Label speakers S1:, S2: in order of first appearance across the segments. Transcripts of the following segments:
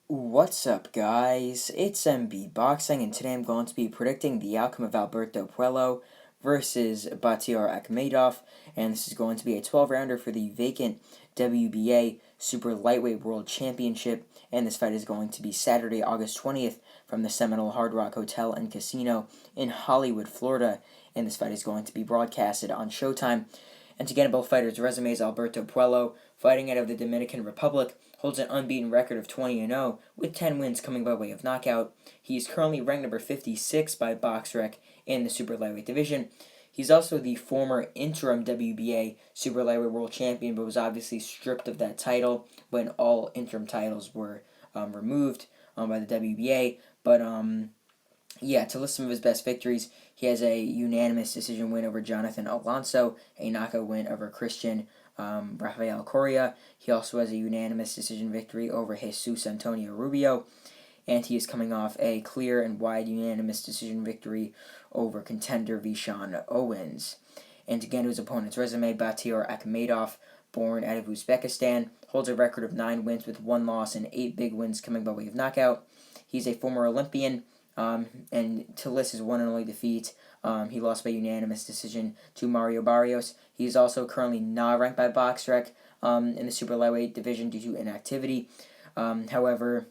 S1: What's up, guys? It's MB Boxing, and today I'm going to be predicting the outcome of Alberto Puello versus Batyr Akhmedov, and this is going to be a 12-rounder for the vacant WBA Super Lightweight World Championship, and this fight is going to be Saturday, August 20th from the Seminole Hard Rock Hotel and Casino in Hollywood, Florida, and this fight is going to be broadcasted on Showtime. And to get both fighters' resumes, Alberto Puello, fighting out of the Dominican Republic, holds an unbeaten record of 20-0, with 10 wins coming by way of knockout. He is currently ranked number 56 by BoxRec in the Super Lightweight division. He's also the former interim WBA Super Lightweight World Champion, but was obviously stripped of that title when all interim titles were removed by the WBA. But to list some of his best victories, he has a unanimous decision win over Jonathan Alonso, a knockout win over Christian Rafael Correa. He also has a unanimous decision victory over Jesus Antonio Rubio, and he is coming off a clear and wide unanimous decision victory over contender Vishan Owens. And to get his opponent's resume, Batyr Akhmedov, born out of Uzbekistan, holds a record of 9 wins with 1 loss and 8 big wins coming by way of knockout. He's a former Olympian, and to list his one and only defeat, he lost by unanimous decision to Mario Barrios. He is also currently not ranked by BoxRec in the super lightweight division due to inactivity. However,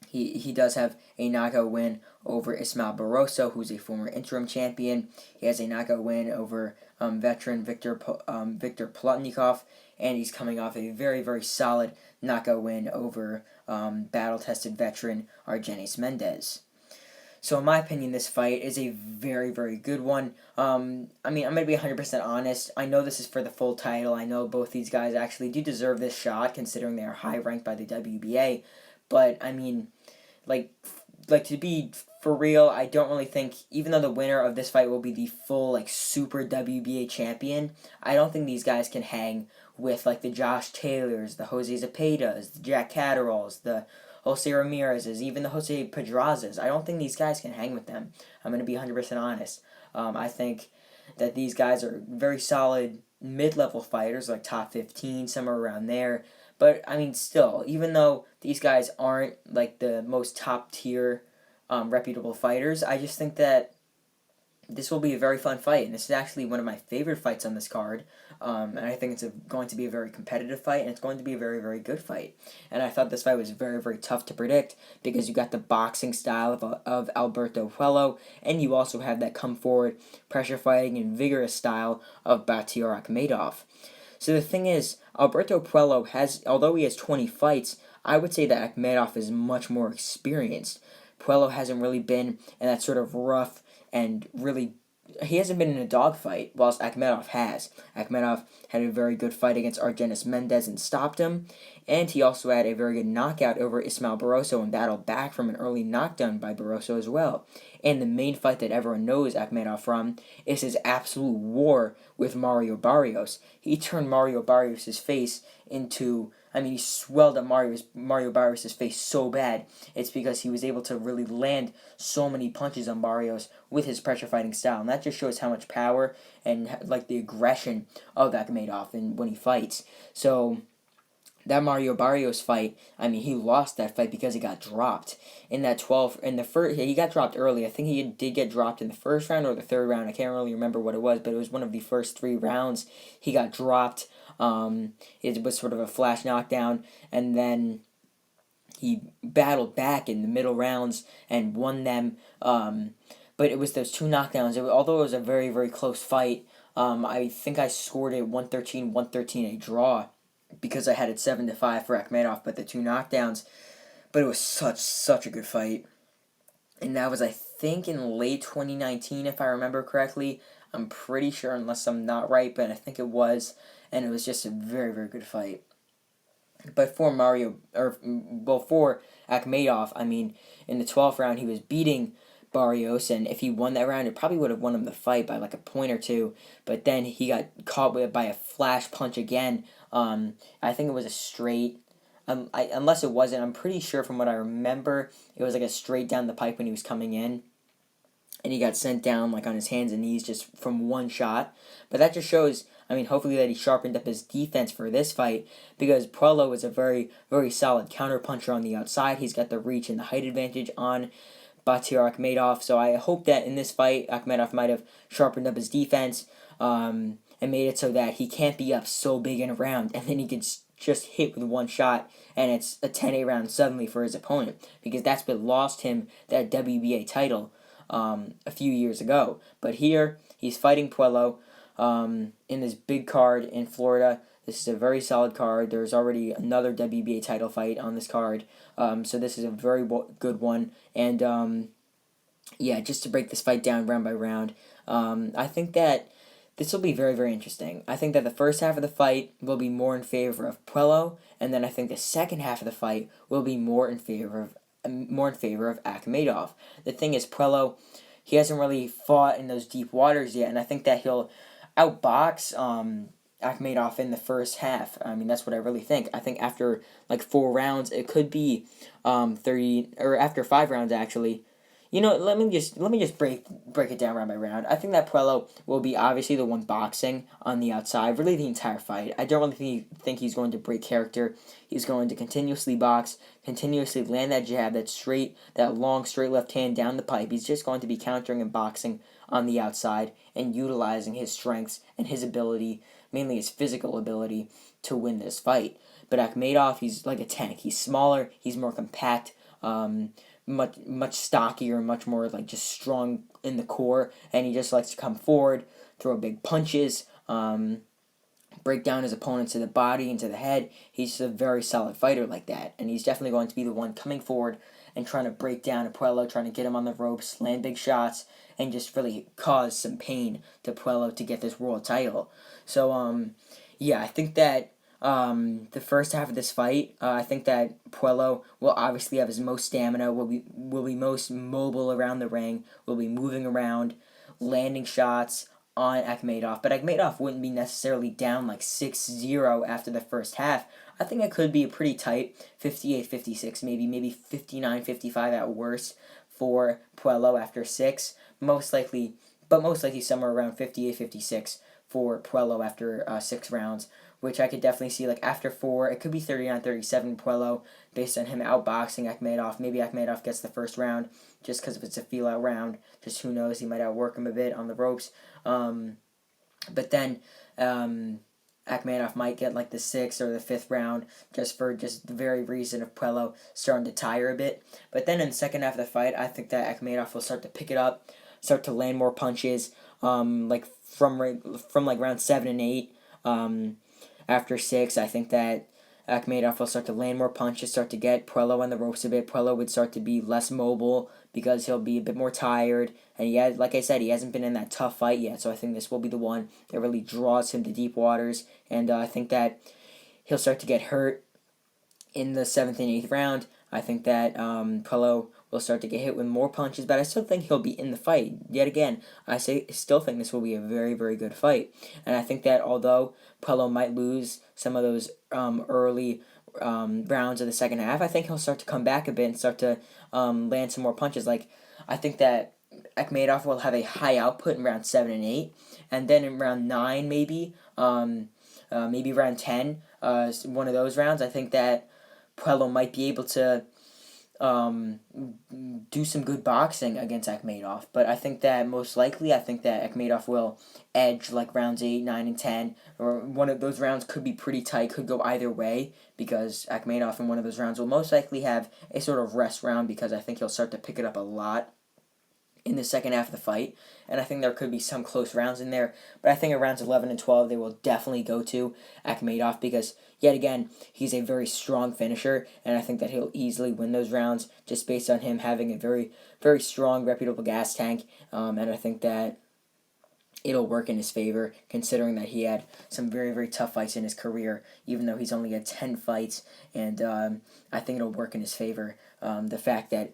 S1: he does have a knockout win over Ismael Barroso, who's a former interim champion. He has a knockout win over veteran Victor Plotnikov, and he's coming off a very, very solid knockout win over battle-tested veteran Argenis Mendez. So in my opinion, this fight is a very, very good one. I'm going to be 100% honest. I know this is for the full title. I know both these guys actually do deserve this shot, considering they are high ranked by the WBA. But, to be for real, I don't really think, even though the winner of this fight will be the full, super WBA champion, I don't think these guys can hang with, the Josh Taylors, the Jose Zepedas, the Jack Catteralls, the Jose Ramirez's, even the Jose Pedrazas. I don't think these guys can hang with them. I'm going to be 100% honest. I think that these guys are very solid mid-level fighters, like top 15, somewhere around there. But, still, even though these guys aren't, the most top-tier reputable fighters, I just think that this will be a very fun fight, and this is actually one of my favorite fights on this card, and I think it's going to be a very competitive fight, and it's going to be a very, very good fight. And I thought this fight was very, very tough to predict, because you got the boxing style of Alberto Puello, and you also have that come-forward, pressure-fighting, and vigorous style of Batyr Akhmedov. So the thing is, Alberto Puello although he has 20 fights, I would say that Akhmedov is much more experienced. Puello hasn't really been in that sort of rough and really, he hasn't been in a dogfight, whilst Akhmedov has. Akhmedov had a very good fight against Argenis Mendez and stopped him, and he also had a very good knockout over Ismael Barroso and battled back from an early knockdown by Barroso as well. And the main fight that everyone knows Akhmedov from is his absolute war with Mario Barrios. He turned Mario Barrios' face into, he swelled up Mario Barrios' face so bad. It's because he was able to really land so many punches on Barrios with his pressure fighting style. And that just shows how much power and the aggression of Akhmedov when he fights. So that Mario Barrios fight, he lost that fight because he got dropped in that 12. In the first, he got dropped early. I think he did get dropped in the first round or the third round. I can't really remember what it was, but it was one of the first 3 rounds. He got dropped. It was sort of a flash knockdown, and then he battled back in the middle rounds and won them. But it was those 2 knockdowns. Although it was a very, very close fight, I think I scored it 113, a draw, because I had it 7-5 for Akhmedov, but the 2 knockdowns. But it was such a good fight. And that was, I think, in late 2019, if I remember correctly. I'm pretty sure, unless I'm not right, but I think it was. And it was just a very, very good fight. But for Akhmedov, in the 12th round, he was beating Barrios, and if he won that round, it probably would have won him the fight by a point or 2. But then he got caught by a flash punch again. I think it was a straight. Unless it wasn't, I'm pretty sure from what I remember, it was a straight down the pipe when he was coming in. and he got sent down like on his hands and knees just from one shot. But that just shows, I mean, hopefully that he sharpened up his defense for this fight, because Puello is a very, very solid counterpuncher on the outside. He's got the reach and the height advantage on Batyr Akhmedov. So I hope that in this fight, Akhmedov might have sharpened up his defense and made it so that he can't be up so big in a round, and then he could just hit with one shot, and it's a 10-8 round suddenly for his opponent, because that's what lost him that WBA title a few years ago. But here, he's fighting Puello in this big card in Florida. This is a very solid card. There's already another WBA title fight on this card. So this is a very good one. And yeah, just to break this fight down round by round, I think that this will be very, very interesting. I think that the first half of the fight will be more in favor of Puello, and then I think the second half of the fight will be more in favor of Akhmedov. The thing is, Puello, he hasn't really fought in those deep waters yet, and I think that he'll outbox Akhmedov in the first half. I mean, that's what I really think. I think after like 4 rounds, it could be 30, or after 5 rounds actually. You know, let me just break it down round by round. I think that Puello will be obviously the one boxing on the outside, really the entire fight. I don't really think he's going to break character. He's going to continuously box, continuously land that jab, that long straight left hand down the pipe. He's just going to be countering and boxing on the outside and utilizing his strengths and his ability, mainly his physical ability, to win this fight. But Akhmedov, he's like a tank. He's smaller, he's more compact, much stockier, much more like just strong in the core, and he just likes to come forward, throw big punches, break down his opponents to the body and to the head. He's just a very solid fighter like that, and he's definitely going to be the one coming forward and trying to break down Puello, trying to get him on the ropes, land big shots, and just really cause some pain to Puello to get this world title. So yeah, I think that the first half of this fight, I think that Puello will obviously have his most stamina, will be most mobile around the ring, will be moving around, landing shots on Akhmedov. But Akhmedov wouldn't be necessarily down like 6-0 after the first half. I think it could be a pretty tight 58-56, maybe 59-55 at worst for Puello after 6. Most likely somewhere around 58-56 for Puello after 6 rounds, which I could definitely see. Like after 4, it could be 39-37 Puello, based on him outboxing Akhmedov. Maybe Akhmedov gets the first round just because if it's a feel-out round. Just who knows, he might outwork him a bit on the ropes. But then Akhmedov might get like the 6th or the 5th round just for the very reason of Puello starting to tire a bit. But then in the second half of the fight, I think that Akhmedov will start to pick it up, start to land more punches, like from like round 7 and 8. After 6, I think that Akhmedov will start to land more punches, start to get Puello on the ropes a bit. Puello would start to be less mobile because he'll be a bit more tired. And like I said, he hasn't been in that tough fight yet. So I think this will be the one that really draws him to deep waters. And I think that he'll start to get hurt in the 7th and 8th round. I think that Puello will start to get hit with more punches, but I still think he'll be in the fight. Yet again, I still think this will be a very, very good fight. And I think that although Puello might lose some of those early rounds of the second half, I think he'll start to come back a bit and start to land some more punches. Like, I think that Akhmedov will have a high output in round 7 and 8, and then in round 9 maybe round 10, one of those rounds, I think that Puello might be able to do some good boxing against Akhmedov. But I think that most likely, I think that Akhmedov will edge like rounds 8, 9, and 10. Or one of those rounds could be pretty tight, could go either way, because Akhmedov in one of those rounds will most likely have a sort of rest round, because I think he'll start to pick it up a lot in the second half of the fight, and I think there could be some close rounds in there, but I think at rounds 11 and 12 they will definitely go to Akhmedov, because yet again he's a very strong finisher, and I think that he'll easily win those rounds just based on him having a very, very strong, reputable gas tank, and I think that it'll work in his favor, considering that he had some very, very tough fights in his career, even though he's only had 10 fights, and I think it'll work in his favor. The fact that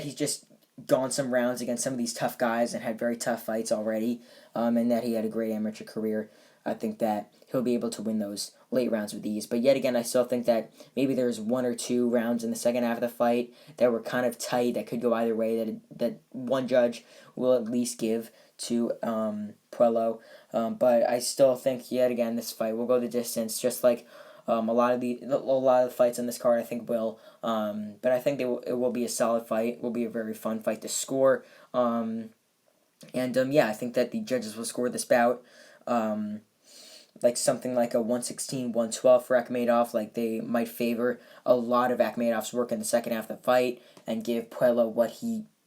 S1: he's just gone some rounds against some of these tough guys and had very tough fights already, and that he had a great amateur career, I think that he'll be able to win those late rounds with ease. But yet again, I still think that maybe there's 1 or 2 rounds in the second half of the fight that were kind of tight, that could go either way, that one judge will at least give to Puello. But I still think, yet again, this fight will go the distance, just like a lot of the fights on this card, I think, will. But I think it will be a solid fight. It will be a very fun fight to score. Yeah, I think that the judges will score this bout like something like a 116-112 for Akhmedov. Like, they might favor a lot of Akhmedov's work in the second half of the fight and give Puello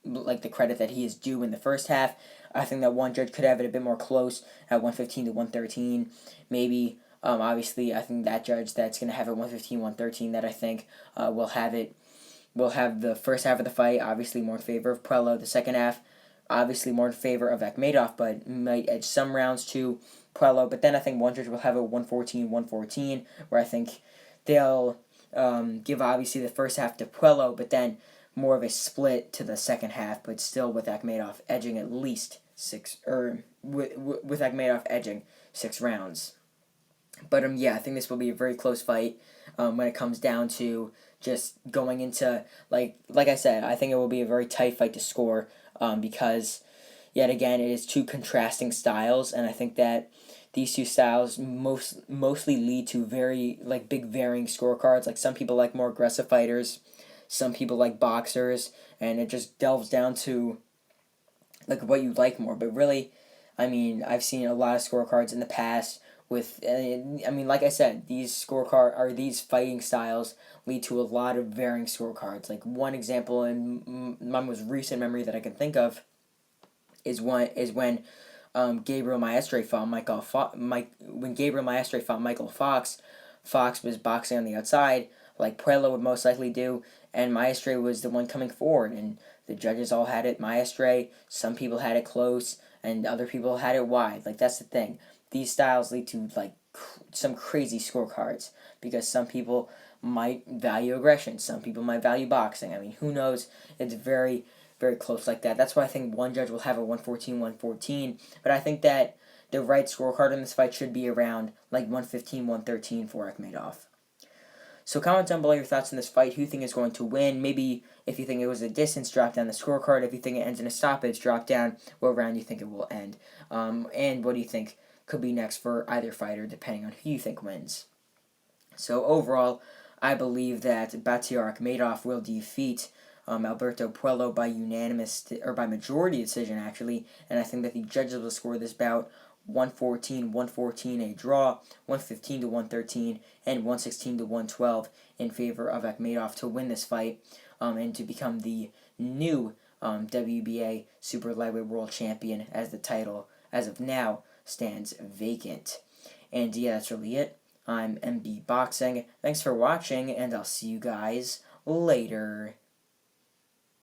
S1: the credit that he is due in the first half. I think that one judge could have it a bit more close at 115-113. Maybe, obviously, I think that judge that's going to have it 115-113 that I think will have the first half of the fight obviously more in favor of Puello. The second half, obviously more in favor of Akhmedov, but might edge some rounds to Puello. But then I think one judge will have it 114-114, where I think they'll give obviously the first half to Puello, but then more of a split to the second half, but still with Akhmedov edging at least 6, or with Akhmedov edging 6 rounds. But yeah, I think this will be a very close fight when it comes down to just going into, like I said, I think it will be a very tight fight to score because, yet again, it is 2 contrasting styles, and I think that these 2 styles mostly lead to very big varying scorecards. Like, some people like more aggressive fighters, some people like boxers, and it just delves down to what you like more. But really, I mean, I've seen a lot of scorecards in the past with, like I said, these fighting styles lead to a lot of varying scorecards. Like, one example in my most recent memory that I can think of is when Gabriel Maestre fought when Gabriel Maestre fought Michael Fox. Fox was boxing on the outside, like Puello would most likely do, and Maestre was the one coming forward, and the judges all had it Maestre. Some people had it close, and other people had it wide. Like, that's the thing. These styles lead to some crazy scorecards because some people might value aggression, some people might value boxing. I mean, who knows? It's very, very close like that. That's why I think one judge will have a 114-114, but I think that the right scorecard in this fight should be around 115-113 for Akhmedov. So comment down below your thoughts on this fight. Who you think is going to win? Maybe if you think it was a distance, drop down the scorecard. If you think it ends in a stoppage, drop down what round you think it will end. And what do you think could be next for either fighter, depending on who you think wins. So overall, I believe that Batyr Akhmedov will defeat Alberto Puello by by majority decision, actually, and I think that the judges will score this bout 114-114 a draw, 115-113, and 116-112 in favor of Akhmedov to win this fight and to become the new WBA Super Lightweight World Champion, as the title, as of now, stands vacant. And yeah, that's really it. I'm MB Boxing. Thanks for watching, and I'll see you guys later.